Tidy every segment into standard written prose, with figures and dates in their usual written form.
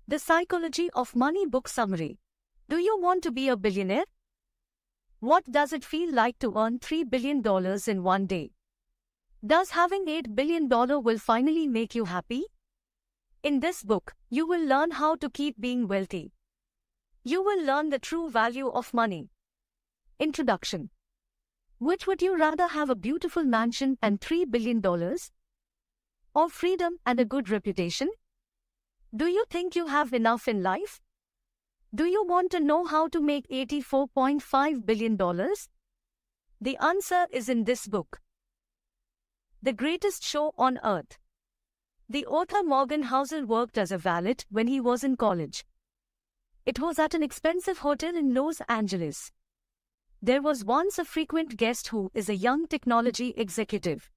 The Psychology of Money Book Summary. Do you want to be a billionaire? What does it feel like to earn $3 billion in one day? Does having $8 billion will finally make you happy? In this book, you will learn how to keep being wealthy. You will learn the true value of money. Introduction. Which would you rather have, a beautiful mansion and $3 billion? Or freedom and a good reputation? Do you think you have enough in life? Do you want to know how to make $84.5 billion? The answer is in this book. The Greatest Show on Earth. The author Morgan Housel worked as a valet when he was in college. It was at an expensive hotel in Los Angeles. There was once a frequent guest who is a young technology executive.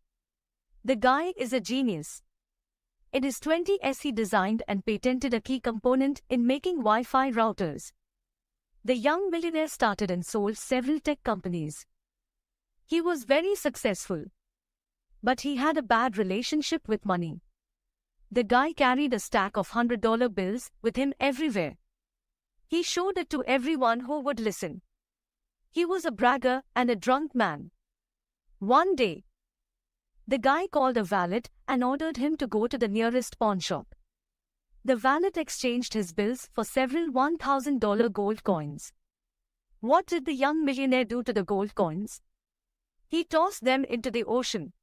The guy is a genius. In his 20s, he designed and patented a key component in making Wi-Fi routers. The young millionaire started and sold several tech companies. He was very successful. But he had a bad relationship with money. The guy carried a stack of $100 bills with him everywhere. He showed it to everyone who would listen. He was a bragger and a drunk man. One day, the guy called a valet and ordered him to go to the nearest pawn shop. The valet exchanged his bills for several $1,000 gold coins. What did the young millionaire do to the gold coins? He tossed them into the ocean.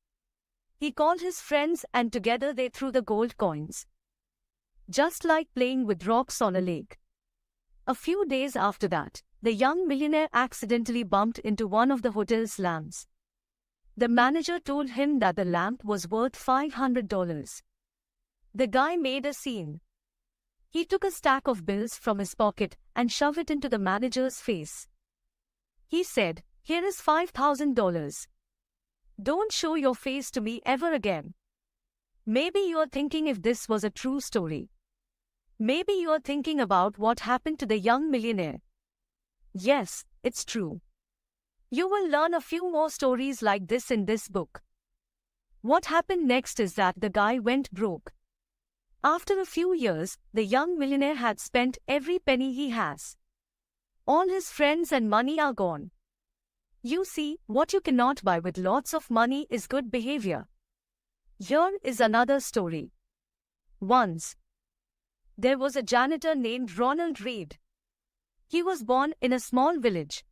He called his friends and together they threw the gold coins. Just like playing with rocks on a lake. A few days after that, the young millionaire accidentally bumped into one of the hotel's lamps. The manager told him that the lamp was worth $500. The guy made a scene. He took a stack of bills from his pocket and shoved it into the manager's face. He said, "Here is $5,000. Don't show your face to me ever again." Maybe you're thinking if this was a true story. Maybe you're thinking about what happened to the young millionaire. Yes, it's true. You will learn a few more stories like this in this book. What happened next is that the guy went broke. After a few years, the young millionaire had spent every penny he has. All his friends and money are gone. You see, what you cannot buy with lots of money is good behavior. Here is another story. Once, there was a janitor named Ronald Reed. He was born in a small village.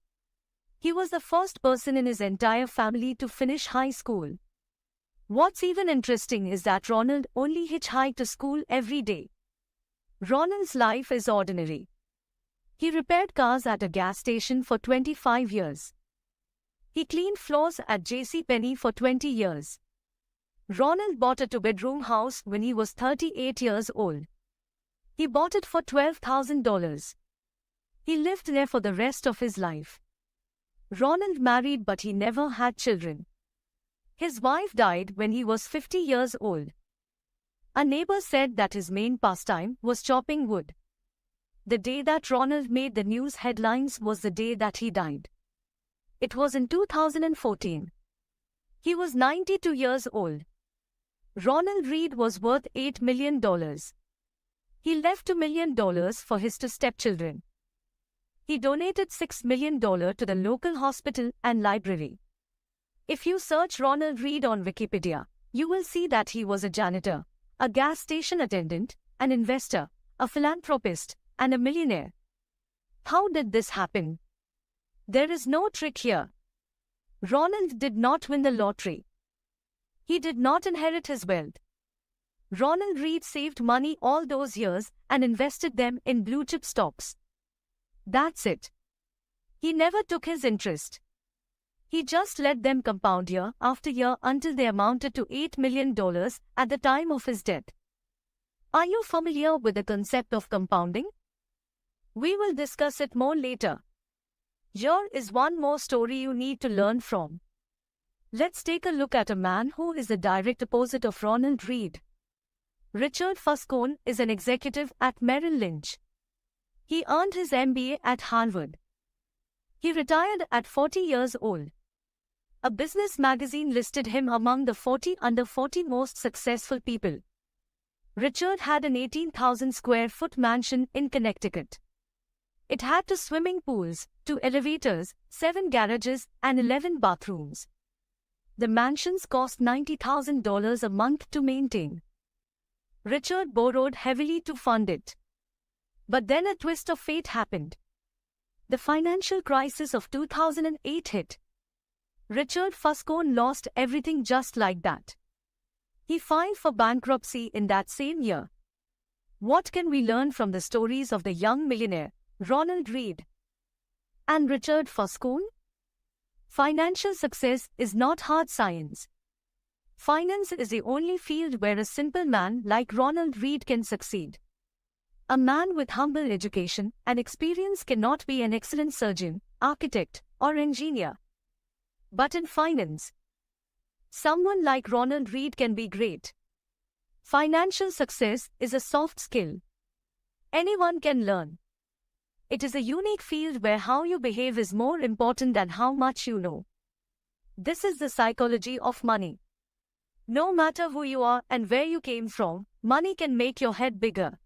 He was the first person in his entire family to finish high school. What's even interesting is that Ronald only hitchhiked to school every day. Ronald's life is ordinary. He repaired cars at a gas station for 25 years. He cleaned floors at JCPenney for 20 years. Ronald bought a two-bedroom house when he was 38 years old. He bought it for $12,000. He lived there for the rest of his life. Ronald married, but he never had children. His wife died when he was 50 years old. A neighbor said that his main pastime was chopping wood. The day that Ronald made the news headlines was the day that he died. It was in 2014. He was 92 years old. Ronald Reed was worth $8 million. He left $2 million for his two stepchildren. He donated $6 million to the local hospital and library. If you search Ronald Reed on Wikipedia, you will see that he was a janitor, a gas station attendant, an investor, a philanthropist, and a millionaire. How did this happen? There is no trick here. Ronald did not win the lottery. He did not inherit his wealth. Ronald Reed saved money all those years and invested them in blue-chip stocks. That's it. He never took his interest. He just let them compound year after year until they amounted to $8 million at the time of his death. Are you familiar with the concept of compounding? We will discuss it more later. Here is one more story you need to learn from. Let's take a look at a man who is the direct opposite of Ronald Reed. Richard Fuscone is an executive at Merrill Lynch. He earned his MBA at Harvard. He retired at 40 years old. A business magazine listed him among the 40 under 40 most successful people. Richard had an 18,000 square foot mansion in Connecticut. It had 2 swimming pools, 2 elevators, 7 garages, and 11 bathrooms. The mansions cost $90,000 a month to maintain. Richard borrowed heavily to fund it. But then a twist of fate happened. The financial crisis of 2008 hit. Richard Fuscone lost everything just like that. He filed for bankruptcy in that same year. What can we learn from the stories of the young millionaire, Ronald Read and Richard Fuscone? Financial success is not hard science. Finance is the only field where a simple man like Ronald Read can succeed. A man with humble education and experience cannot be an excellent surgeon, architect, or engineer. But in finance, someone like Ronald Read can be great. Financial success is a soft skill. Anyone can learn. It is a unique field where how you behave is more important than how much you know. This is the psychology of money. No matter who you are and where you came from, money can make your head bigger.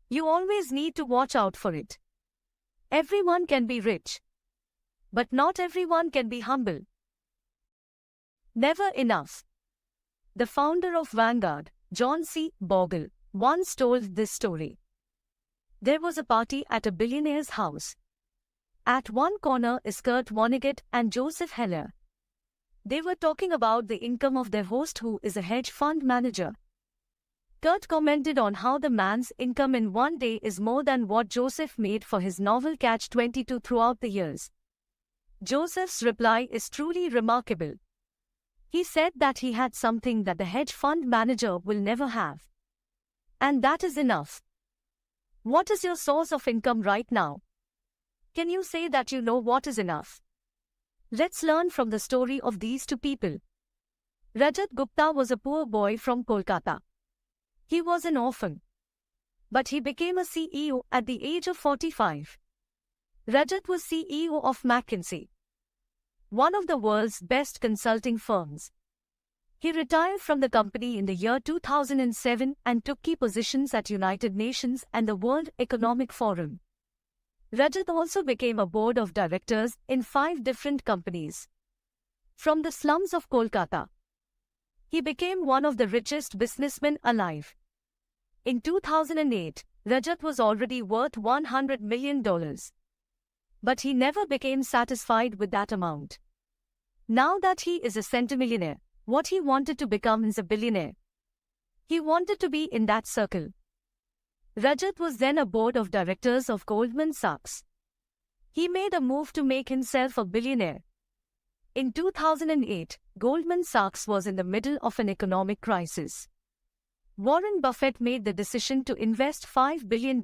You always need to watch out for it. Everyone can be rich, but not everyone can be humble. Never enough. The founder of Vanguard, John C. Bogle, once told this story. There was a party at a billionaire's house. At one corner is Kurt Vonnegut and Joseph Heller. They were talking about the income of their host, who is a hedge fund manager. Kurt commented on how the man's income in one day is more than what Joseph made for his novel Catch-22 throughout the years. Joseph's reply is truly remarkable. He said that he had something that the hedge fund manager will never have. And that is enough. What is your source of income right now? Can you say that you know what is enough? Let's learn from the story of these 2 people. Rajat Gupta was a poor boy from Kolkata. He was an orphan. But he became a CEO at the age of 45. Rajat was CEO of McKinsey, one of the world's best consulting firms. He retired from the company in the year 2007 and took key positions at United Nations and the World Economic Forum. Rajat also became a board of directors in 5 different companies. From the slums of Kolkata, he became one of the richest businessmen alive. In 2008, Rajat was already worth $100 million. But he never became satisfied with that amount. Now that he is a centimillionaire, what he wanted to become is a billionaire. He wanted to be in that circle. Rajat was then a board of directors of Goldman Sachs. He made a move to make himself a billionaire. In 2008, Goldman Sachs was in the middle of an economic crisis. Warren Buffett made the decision to invest $5 billion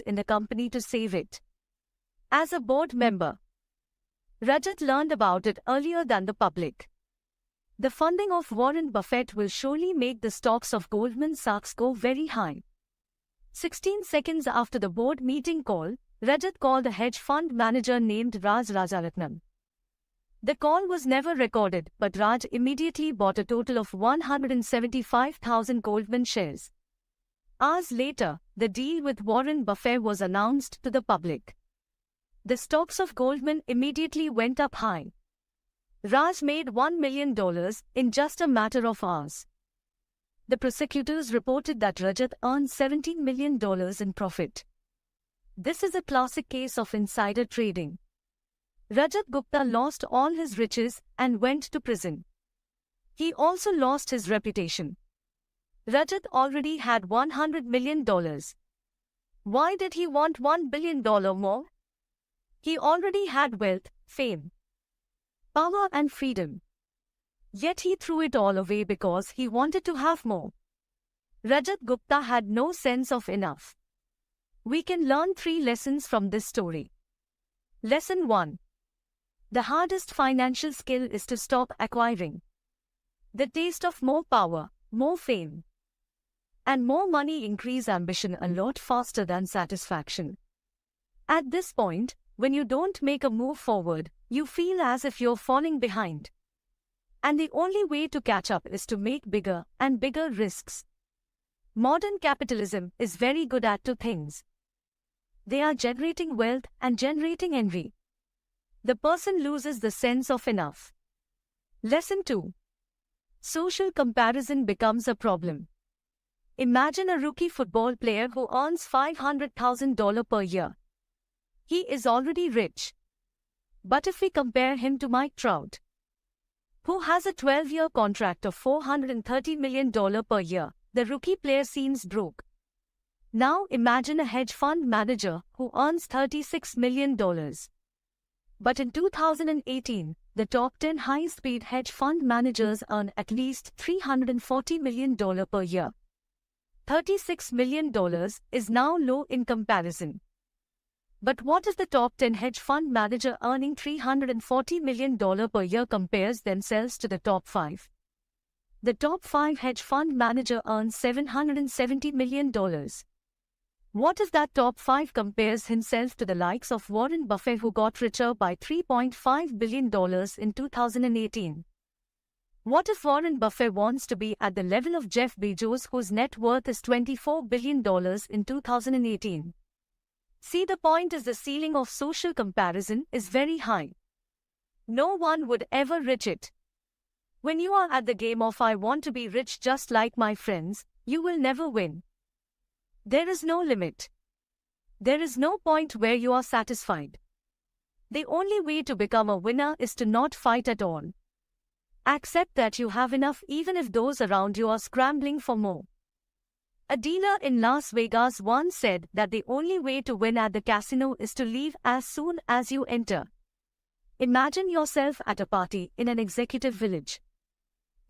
in the company to save it. As a board member, Rajat learned about it earlier than the public. The funding of Warren Buffett will surely make the stocks of Goldman Sachs go very high. 16 seconds after the board meeting call, Rajat called a hedge fund manager named Raj Rajaratnam. The call was never recorded, but Raj immediately bought a total of 175,000 Goldman shares. Hours later, the deal with Warren Buffett was announced to the public. The stocks of Goldman immediately went up high. Raj made $1 million in just a matter of hours. The prosecutors reported that Rajat earned $17 million in profit. This is a classic case of insider trading. Rajat Gupta lost all his riches and went to prison. He also lost his reputation. Rajat already had $100 million. Why did he want $1 billion more? He already had wealth, fame, power and freedom. Yet he threw it all away because he wanted to have more. Rajat Gupta had no sense of enough. We can learn 3 lessons from this story. Lesson 1. The hardest financial skill is to stop acquiring. The taste of more power, more fame, and more money increase ambition a lot faster than satisfaction. At this point, when you don't make a move forward, you feel as if you're falling behind. And the only way to catch up is to make bigger and bigger risks. Modern capitalism is very good at two things. They are generating wealth and generating envy. The person loses the sense of enough. Lesson 2. Social comparison becomes a problem. Imagine a rookie football player who earns $500,000 per year. He is already rich. But if we compare him to Mike Trout, who has a 12-year contract of $430 million per year, the rookie player seems broke. Now imagine a hedge fund manager who earns $36 million. But in 2018, the top 10 highest-paid hedge fund managers earn at least $340 million per year. $36 million is now low in comparison. But what if the top 10 hedge fund manager earning $340 million per year compares themselves to the top 5? The top 5 hedge fund manager earns $770 million. What if that top 5 compares himself to the likes of Warren Buffett, who got richer by $3.5 billion in 2018? What if Warren Buffett wants to be at the level of Jeff Bezos, whose net worth is $24 billion in 2018? See, the point is the ceiling of social comparison is very high. No one would ever reach it. When you are at the game of I want to be rich just like my friends, you will never win. There is no limit. There is no point where you are satisfied. The only way to become a winner is to not fight at all. Accept that you have enough even if those around you are scrambling for more. A dealer in Las Vegas once said that the only way to win at the casino is to leave as soon as you enter. Imagine yourself at a party in an executive village.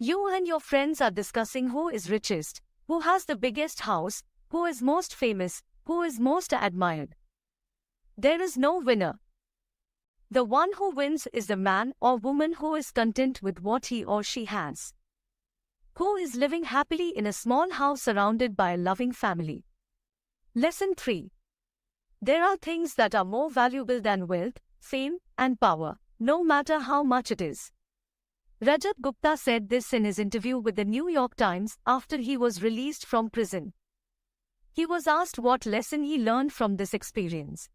You and your friends are discussing who is richest, who has the biggest house, who is most famous, who is most admired. There is no winner. The one who wins is the man or woman who is content with what he or she has, who is living happily in a small house surrounded by a loving family. Lesson 3. There are things that are more valuable than wealth, fame, and power, no matter how much it is. Rajat Gupta said this in his interview with the New York Times after he was released from prison. He was asked what lesson he learned from this experience.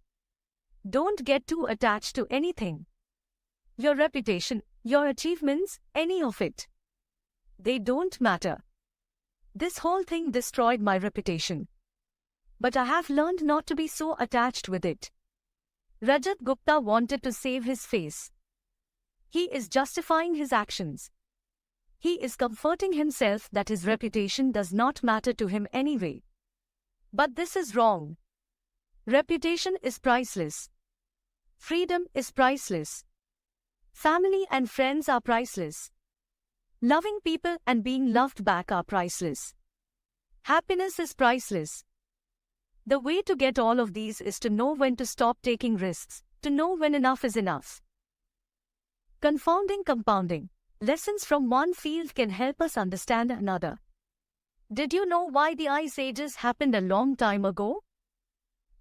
Don't get too attached to anything. Your reputation, your achievements, any of it. They don't matter. This whole thing destroyed my reputation. But I have learned not to be so attached with it. Rajat Gupta wanted to save his face. He is justifying his actions. He is comforting himself that his reputation does not matter to him anyway. But this is wrong. Reputation is priceless. Freedom is priceless. Family and friends are priceless. Loving people and being loved back are priceless. Happiness is priceless. The way to get all of these is to know when to stop taking risks, to know when enough is enough. Confounding compounding. Lessons from one field can help us understand another. Did you know why the Ice Ages happened a long time ago?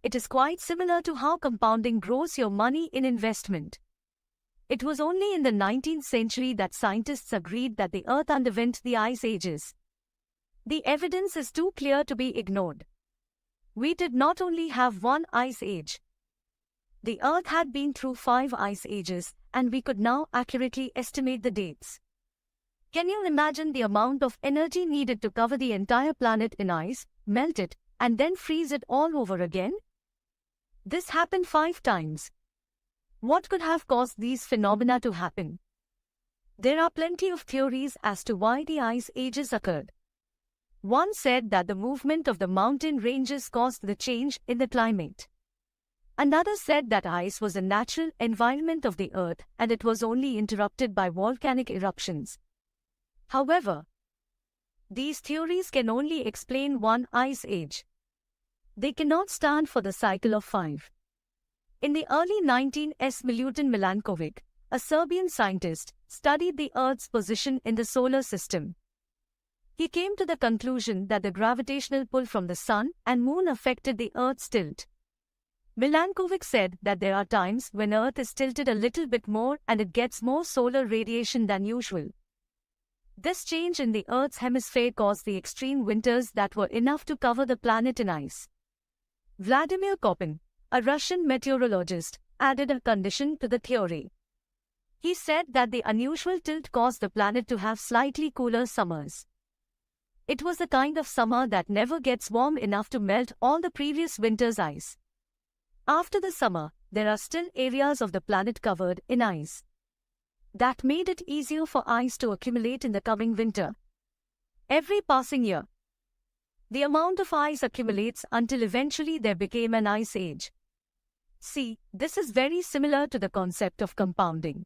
It is quite similar to how compounding grows your money in investment. It was only in the 19th century that scientists agreed that the Earth underwent the Ice Ages. The evidence is too clear to be ignored. We did not only have one Ice Age. The Earth had been through 5 Ice Ages, and we could now accurately estimate the dates. Can you imagine the amount of energy needed to cover the entire planet in ice, melt it, and then freeze it all over again? This happened 5 times. What could have caused these phenomena to happen? There are plenty of theories as to why the Ice Ages occurred. One said that the movement of the mountain ranges caused the change in the climate. Another said that ice was a natural environment of the Earth and it was only interrupted by volcanic eruptions. However, these theories can only explain one ice age. They cannot stand for the cycle of 5. In the early 19s, Milutin Milankovic, a Serbian scientist, studied the Earth's position in the solar system. He came to the conclusion that the gravitational pull from the Sun and Moon affected the Earth's tilt. Milankovic said that there are times when Earth is tilted a little bit more and it gets more solar radiation than usual. This change in the Earth's hemisphere caused the extreme winters that were enough to cover the planet in ice. Vladimir Koppen, a Russian meteorologist, added a condition to the theory. He said that the unusual tilt caused the planet to have slightly cooler summers. It was the kind of summer that never gets warm enough to melt all the previous winter's ice. After the summer, there are still areas of the planet covered in ice. That made it easier for ice to accumulate in the coming winter. Every passing year, the amount of ice accumulates until eventually there became an ice age. See, this is very similar to the concept of compounding.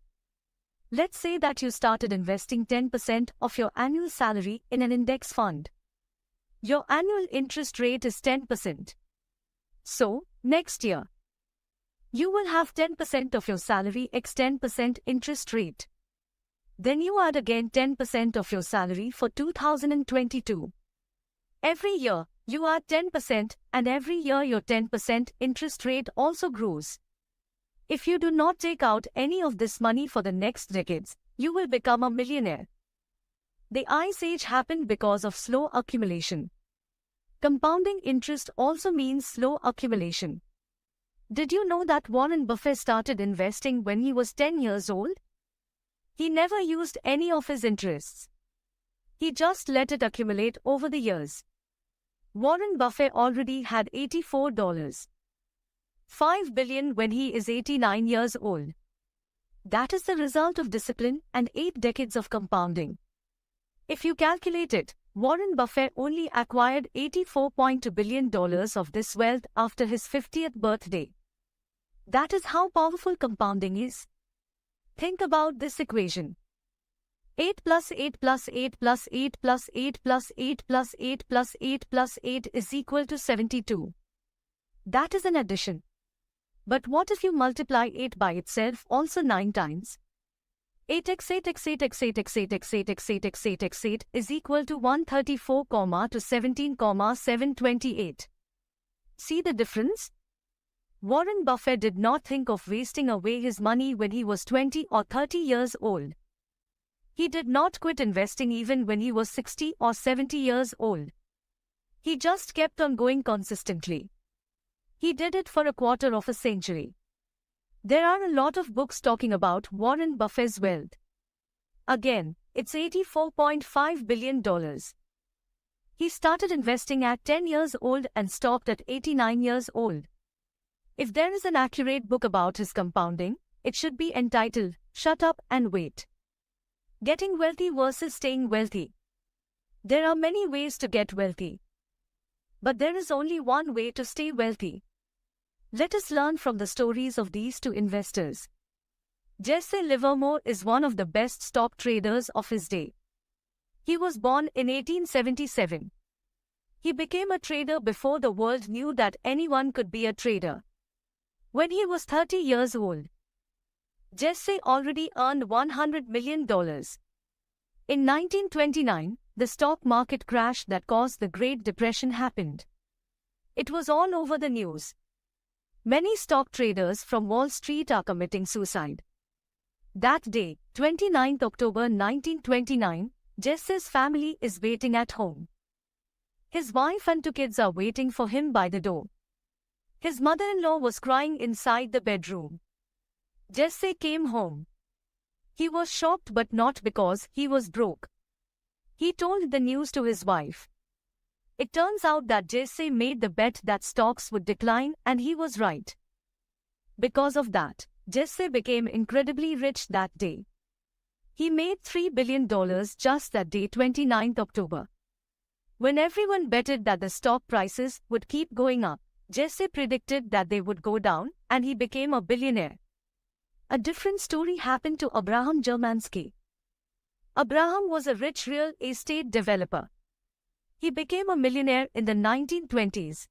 Let's say that you started investing 10% of your annual salary in an index fund. Your annual interest rate is 10%. So, next year, you will have 10% of your salary x 10% interest rate. Then you add again 10% of your salary for 2022. Every year, you add 10% and every year your 10% interest rate also grows. If you do not take out any of this money for the next decades, you will become a millionaire. The ice age happened because of slow accumulation. Compounding interest also means slow accumulation. Did you know that Warren Buffett started investing when he was 10 years old? He never used any of his interests. He just let it accumulate over the years. Warren Buffett already had $84.5 billion when he is 89 years old. That is the result of discipline and 8 decades of compounding. If you calculate it, Warren Buffett only acquired $84.2 billion of this wealth after his 50th birthday. That is how powerful compounding is. Think about this equation. 8 plus 8 plus 8 plus 8 plus 8 plus 8 plus 8 plus 8 plus 8 is equal to 72. That is an addition. But what if you multiply 8 by itself also 9 times? 8x 8x 8x 8x 8x 8x 8x 8x 8 is equal to 134, to 17, 728. See the difference? Warren Buffett did not think of wasting away his money when he was 20 or 30 years old. He did not quit investing even when he was 60 or 70 years old. He just kept on going consistently. He did it for a quarter of a century. There are a lot of books talking about Warren Buffett's wealth. Again, it's $84.5 billion. He started investing at 10 years old and stopped at 89 years old. If there is an accurate book about his compounding, it should be entitled, Shut Up and Wait. Getting wealthy versus staying wealthy. There are many ways to get wealthy. But there is only one way to stay wealthy. Let us learn from the stories of these two investors. Jesse Livermore is one of the best stock traders of his day. He was born in 1877. He became a trader before the world knew that anyone could be a trader. When he was 30 years old, Jesse already earned $100 million. In 1929, the stock market crash that caused the Great Depression happened. It was all over the news. Many stock traders from Wall Street are committing suicide. That day, 29th October 1929, Jesse's family is waiting at home. His wife and 2 kids are waiting for him by the door. His mother-in-law was crying inside the bedroom. Jesse came home. He was shocked, but not because he was broke. He told the news to his wife. It turns out that Jesse made the bet that stocks would decline, and he was right. Because of that, Jesse became incredibly rich that day. He made $3 billion just that day, 29th October. When everyone betted that the stock prices would keep going up, Jesse predicted that they would go down, and he became a billionaire. A different story happened to Abraham Germansky. Abraham was a rich real estate developer. He became a millionaire in the 1920s.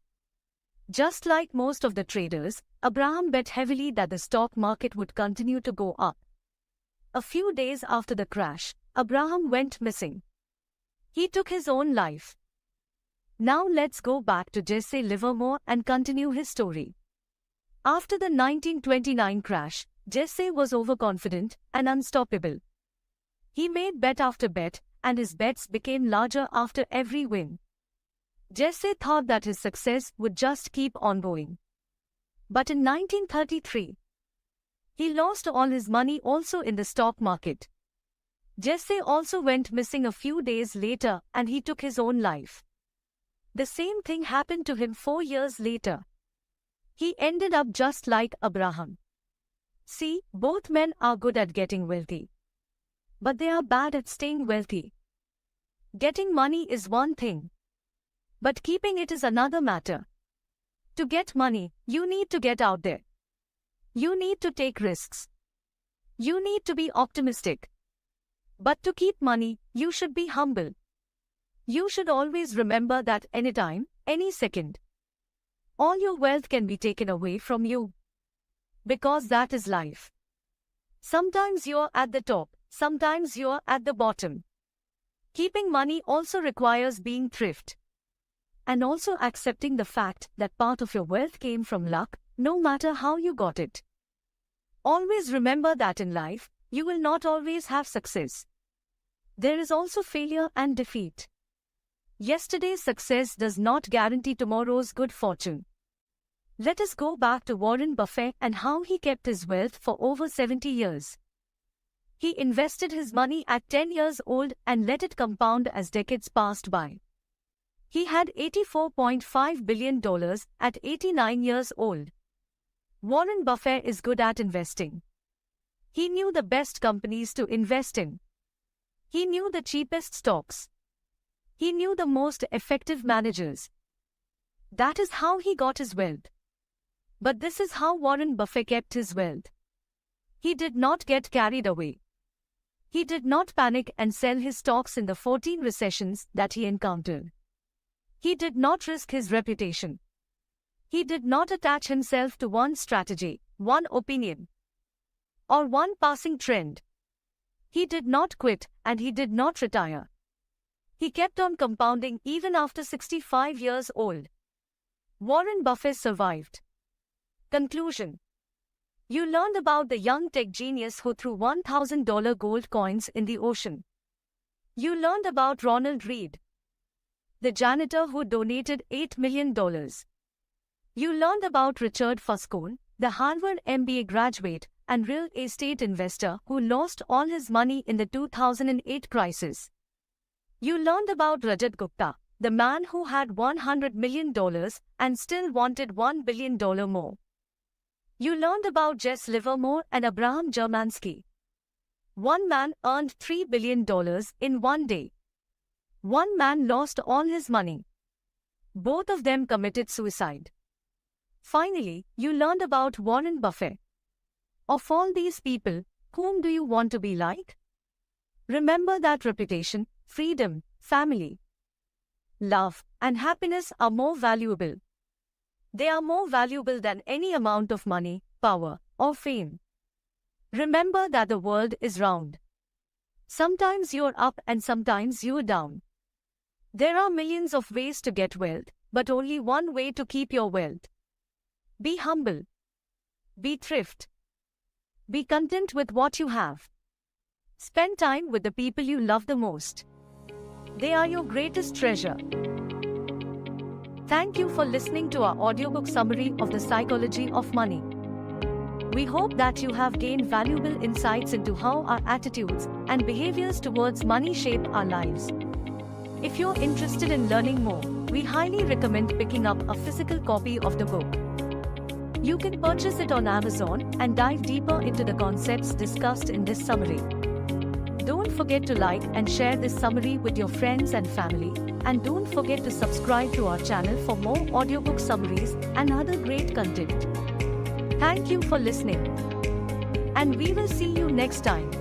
Just like most of the traders, Abraham bet heavily that the stock market would continue to go up. A few days after the crash, Abraham went missing. He took his own life. Now let's go back to Jesse Livermore and continue his story. After the 1929 crash, Jesse was overconfident and unstoppable. He made bet after bet, and his bets became larger after every win. Jesse thought that his success would just keep on going. But in 1933, he lost all his money also in the stock market. Jesse also went missing a few days later and he took his own life. The same thing happened to him 4 years later. He ended up just like Abraham. See, both men are good at getting wealthy, but they are bad at staying wealthy. Getting money is one thing, but keeping it is another matter. To get money, you need to get out there. You need to take risks. You need to be optimistic. But to keep money, you should be humble. You should always remember that anytime, any second, all your wealth can be taken away from you. Because that is life. Sometimes you're at the top, sometimes you're at the bottom. Keeping money also requires being thrift. And also accepting the fact that part of your wealth came from luck, no matter how you got it. Always remember that in life, you will not always have success. There is also failure and defeat. Yesterday's success does not guarantee tomorrow's good fortune. Let us go back to Warren Buffett and how he kept his wealth for over 70 years. He invested his money at 10 years old and let it compound as decades passed by. He had $84.5 billion at 89 years old. Warren Buffett is good at investing. He knew the best companies to invest in. He knew the cheapest stocks. He knew the most effective managers. That is how he got his wealth. But this is how Warren Buffett kept his wealth. He did not get carried away. He did not panic and sell his stocks in the 14 recessions that he encountered. He did not risk his reputation. He did not attach himself to one strategy, one opinion, or one passing trend. He did not quit and he did not retire. He kept on compounding even after 65 years old. Warren Buffett survived. Conclusion. You learned about the young tech genius who threw $1,000 gold coins in the ocean. You learned about Ronald Read, the janitor who donated $8 million. You learned about Richard Fuscone, the Harvard MBA graduate and real estate investor who lost all his money in the 2008 crisis. You learned about Rajat Gupta, the man who had $100 million and still wanted $1 billion more. You learned about Jess Livermore and Abraham Germansky. One man earned $3 billion in one day. One man lost all his money. Both of them committed suicide. Finally, you learned about Warren Buffett. Of all these people, whom do you want to be like? Remember that reputation, freedom, family, love, and happiness are more valuable. They are more valuable than any amount of money, power, or fame. Remember that the world is round. Sometimes you're up and sometimes you're down. There are millions of ways to get wealth, but only one way to keep your wealth. Be humble. Be thrift. Be content with what you have. Spend time with the people you love the most. They are your greatest treasure. Thank you for listening to our audiobook summary of The Psychology of Money. We hope that you have gained valuable insights into how our attitudes and behaviors towards money shape our lives. If you're interested in learning more, we highly recommend picking up a physical copy of the book. You can purchase it on Amazon and dive deeper into the concepts discussed in this summary. Don't forget to like and share this summary with your friends and family, and don't forget to subscribe to our channel for more audiobook summaries and other great content. Thank you for listening, and we will see you next time.